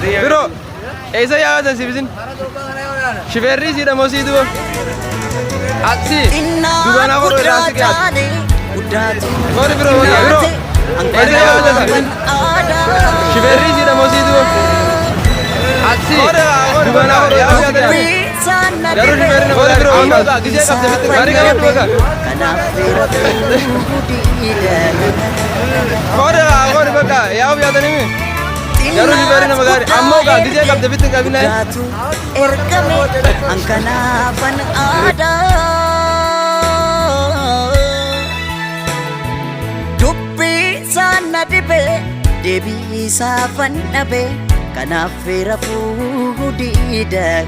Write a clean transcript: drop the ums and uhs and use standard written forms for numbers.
Bro, esa ya ada sih bisin. Shiverri sih dah mau sih tu. Aksi. Dua nak orang rasa kiat. Sorry bro, bro. Esa ya ada sih bisin. Shiverri sih dah mau sih tu. Aksi. Dua nak orang rasa kiat. Jaru Shiverri nak bagi bro. Angkat, dijak kat sebit. Mari kau tu bagi. Kau bagi. Ya, apa yang ni? Jaru Shiverri nak bagi. Ammo ka, dijak kat sebit kau ni. Erkame angkana pan ada dubbi sana dibe debi safan nabe kana fera fudida